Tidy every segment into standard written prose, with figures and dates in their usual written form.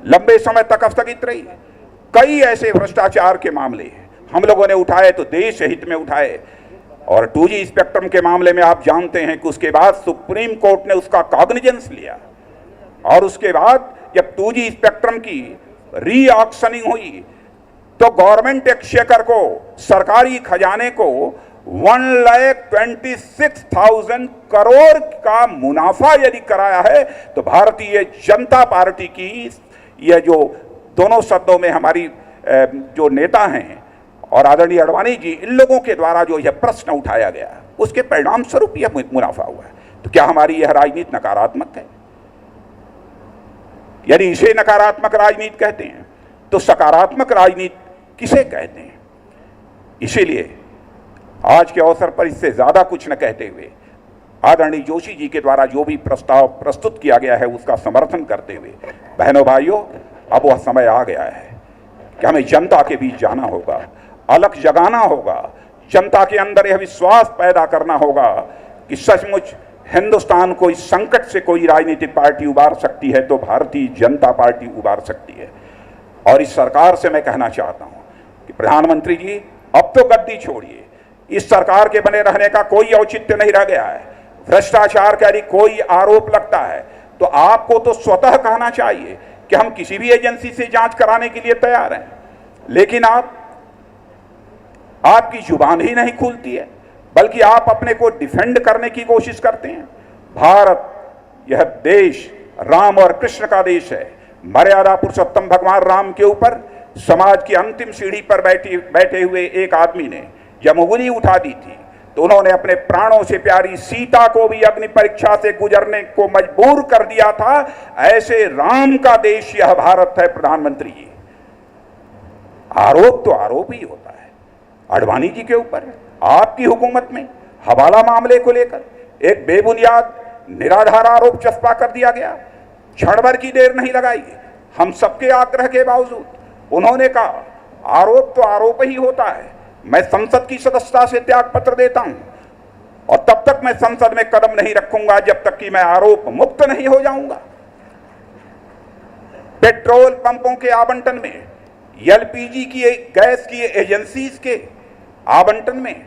लंबे समय तक स्थगित रही। कई ऐसे भ्रष्टाचार के मामले हम लोगों ने उठाए तो देश हित में उठाए, और 2G स्पेक्ट्रम के मामले में आप जानते हैं कि उसके बाद सुप्रीम कोर्ट ने उसका कॉग्निजेंस लिया, और उसके बाद जब 2G स्पेक्ट्रम की री ऑक्शनिंग हुई तो गवर्नमेंट एक्सचेकर को, सरकारी खजाने को 1,26,000 करोड़ का मुनाफा यदि कराया है, तो भारतीय जनता पार्टी की यह जो दोनों सदनों में हमारी जो नेता हैं और आदरणीय अडवाणी जी, इन लोगों के द्वारा जो यह प्रश्न उठाया गया, उसके परिणाम स्वरूप यह मुनाफा हुआ है। तो क्या हमारी यह राजनीति नकारात्मक है? यदि इसे नकारात्मक राजनीति कहते हैं तो सकारात्मक राजनीति किसे कहते हैं? इसीलिए आज के अवसर पर इससे ज्यादा कुछ न कहते हुए आदरणीय जोशी जी के द्वारा जो भी प्रस्ताव प्रस्तुत किया गया है उसका समर्थन करते हुए, बहनों भाइयों, अब वह समय आ गया है कि हमें जनता के बीच जाना होगा, अलख जगाना होगा, जनता के अंदर यह विश्वास पैदा करना होगा कि सचमुच हिंदुस्तान को इस संकट से कोई राजनीतिक पार्टी उबार सकती है तो भारतीय जनता पार्टी उबार सकती है। और इस सरकार से मैं कहना चाहता हूं कि प्रधानमंत्री जी, अब तो गद्दी छोड़िए। इस सरकार के बने रहने का कोई औचित्य नहीं रह गया है। भ्रष्टाचार का यदि कोई आरोप लगता है तो आपको तो स्वतः कहना चाहिए कि हम किसी भी एजेंसी से जांच कराने के लिए तैयार हैं, लेकिन आपकी जुबान ही नहीं खुलती है, बल्कि आप अपने को डिफेंड करने की कोशिश करते हैं। भारत, यह देश राम और कृष्ण का देश है। मर्यादा पुरुषोत्तम भगवान राम के ऊपर समाज की अंतिम सीढ़ी पर बैठे हुए एक आदमी ने जब उंगली उठा दी थी तो उन्होंने अपने प्राणों से प्यारी सीता को भी अग्नि परीक्षा से गुजरने को मजबूर कर दिया था। ऐसे राम का देश यह भारत है। प्रधानमंत्री जी, आरोप तो आरोप ही होता है अडवाणी जी के ऊपर। आपकी हुकूमत में हवाला मामले को लेकर एक बेबुनियाद निराधार आरोप चस्पा कर दिया गया। क्षण भर की देर नहीं लगाई, हम सबके आग्रह के बावजूद उन्होंने कहा आरोप तो आरोप ही होता है, मैं संसद की सदस्यता से त्याग पत्र देता हूं और तब तक मैं संसद में कदम नहीं रखूंगा जब तक कि मैं आरोप मुक्त नहीं हो जाऊंगा। पेट्रोल पंपों के आवंटन में, एलपीजी की गैस की एजेंसीज के आवंटन में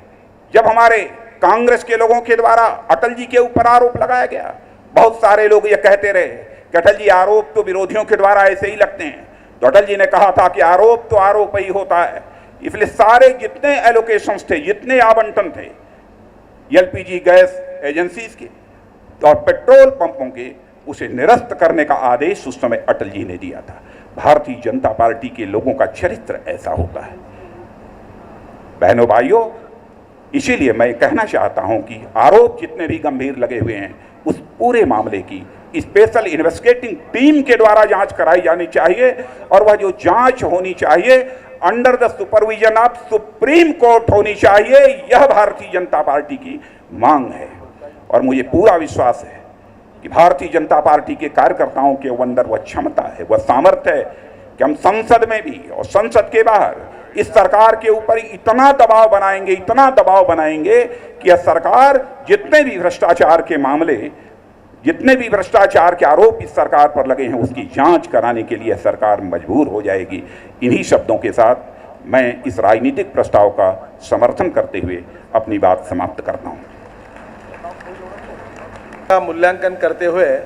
जब हमारे कांग्रेस के लोगों के द्वारा अटल जी के ऊपर आरोप लगाया गया, बहुत सारे लोग ये कहते रहे कि अटल जी आरोप तो विरोधियों के द्वारा ऐसे ही लगते हैं। तो अटल जी ने कहा था कि आरोप तो आरोप ही होता है। इसलिए सारे जितने एलोकेशंस थे, जितने आवंटन थे एलपीजी गैस एजेंसीज के और पेट्रोल पंपों के, उसे निरस्त करने का आदेश उस समय अटल जी ने दिया था। भारतीय जनता पार्टी के लोगों का चरित्र ऐसा होता है। बहनों भाइयों, इसीलिए मैं कहना चाहता हूं कि आरोप जितने भी गंभीर लगे हुए हैं उस पूरे मामले की स्पेशल इन्वेस्टिगेटिंग टीम के द्वारा जांच कराई जानी चाहिए, और वह जो जांच होनी चाहिए under the supervision of supreme court होनी चाहिए। यह भारतीय जनता पार्टी की मांग है और मुझे पूरा विश्वास है कि भारतीय जनता पार्टी के कार्यकर्ताओं के अंदर वह क्षमता है, वह सामर्थ्य है कि हम संसद में भी और संसद के बाहर इस सरकार के ऊपर इतना दबाव बनाएंगे कि यह सरकार जितने भी भ्रष्टाचार के मामले, जितने भी भ्रष्टाचार के आरोप इस सरकार पर लगे हैं उसकी जांच कराने के लिए सरकार मजबूर हो जाएगी। इन्हीं शब्दों के साथ मैं इस राजनीतिक प्रस्ताव का समर्थन करते हुए अपनी बात समाप्त करता हूं। का मूल्यांकन करते हुए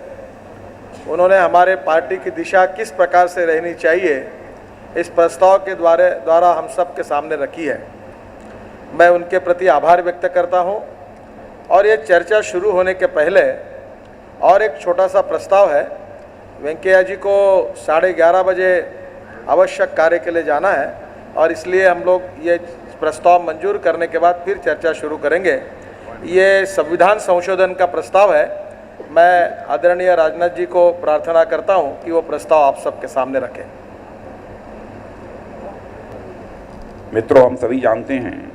उन्होंने हमारे पार्टी की दिशा किस प्रकार से रहनी चाहिए इस प्रस्ताव के द्वारा हम सब के सामने रखी है। मैं उनके प्रति आभार व्यक्त करता हूं। और ये चर्चा शुरू होने के पहले और एक छोटा सा प्रस्ताव है। वेंकैया जी को 11:30 बजे आवश्यक कार्य के लिए जाना है और इसलिए हम लोग ये प्रस्ताव मंजूर करने के बाद फिर चर्चा शुरू करेंगे। ये संविधान संशोधन का प्रस्ताव है। मैं आदरणीय राजनाथ जी को प्रार्थना करता हूं कि वो प्रस्ताव आप सबके सामने रखें। मित्रों, हम सभी जानते हैं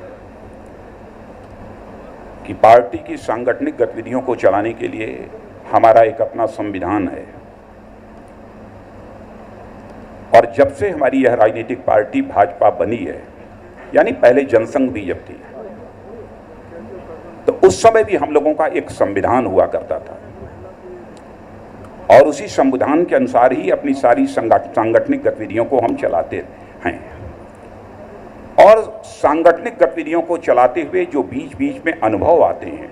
कि पार्टी की सांगठनिक गतिविधियों को चलाने के लिए हमारा एक अपना संविधान है, और जब से हमारी यह राजनीतिक पार्टी भाजपा बनी है, यानी पहले जनसंघ भी जब थी, तो उस समय भी हम लोगों का एक संविधान हुआ करता था। और उसी संविधान के अनुसार ही अपनी सारी सांगठनिक गतिविधियों को हम चलाते हैं। और सांगठनिक गतिविधियों को चलाते हुए जो बीच बीच में अनुभव आते हैं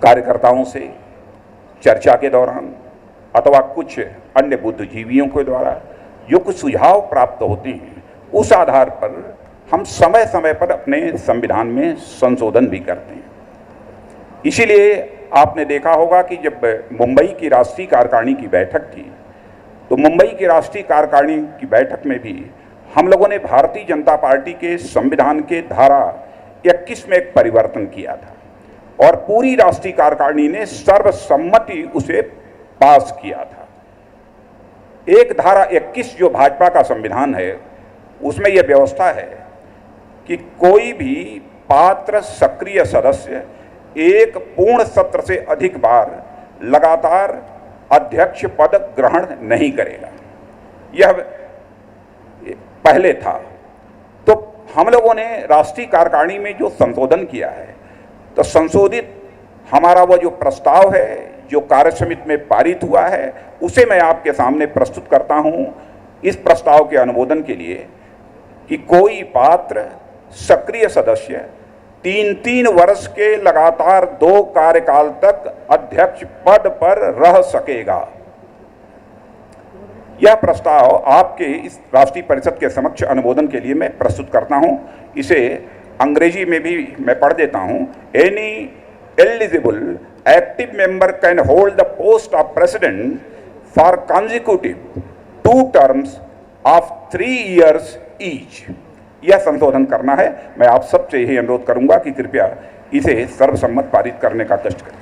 कार्यकर्ताओं से चर्चा के दौरान अथवा कुछ अन्य बुद्धिजीवियों के द्वारा जो कुछ सुझाव प्राप्त होते हैं, उस आधार पर हम समय समय पर अपने संविधान में संशोधन भी करते हैं। इसीलिए आपने देखा होगा कि जब मुंबई की राष्ट्रीय कार्यकारिणी की बैठक थी, तो मुंबई की राष्ट्रीय कार्यकारिणी की बैठक में भी हम लोगों ने भारतीय जनता पार्टी के संविधान के धारा 21 में एक परिवर्तन किया था और पूरी राष्ट्रीय कार्यकारिणी ने सर्वसम्मति उसे पास किया था। एक धारा 21 जो भाजपा का संविधान है, उसमें यह व्यवस्था है कि कोई भी पात्र सक्रिय सदस्य एक पूर्ण सत्र से अधिक बार लगातार अध्यक्ष पद ग्रहण नहीं करेगा। यह पहले था। तो हम लोगों ने राष्ट्रीय कार्यकारिणी में जो संशोधन किया है, तो संशोधित हमारा वो जो प्रस्ताव है जो कार्य समिति में पारित हुआ है, उसे मैं आपके सामने प्रस्तुत करता हूं इस प्रस्ताव के अनुमोदन के लिए कि कोई पात्र सक्रिय सदस्य 3-3 वर्ष के लगातार 2 कार्यकाल तक अध्यक्ष पद पर रह सकेगा। यह प्रस्ताव आपके इस राष्ट्रीय परिषद के समक्ष अनुमोदन के लिए मैं प्रस्तुत करता हूं। इसे अंग्रेजी में भी मैं पढ़ देता हूं। Any eligible active member can hold the post of president for consecutive 2 terms of 3 years each। यह संशोधन करना है। मैं आप सबसे यही अनुरोध करूंगा कि कृपया इसे सर्वसम्मत पारित करने का कष्ट करें।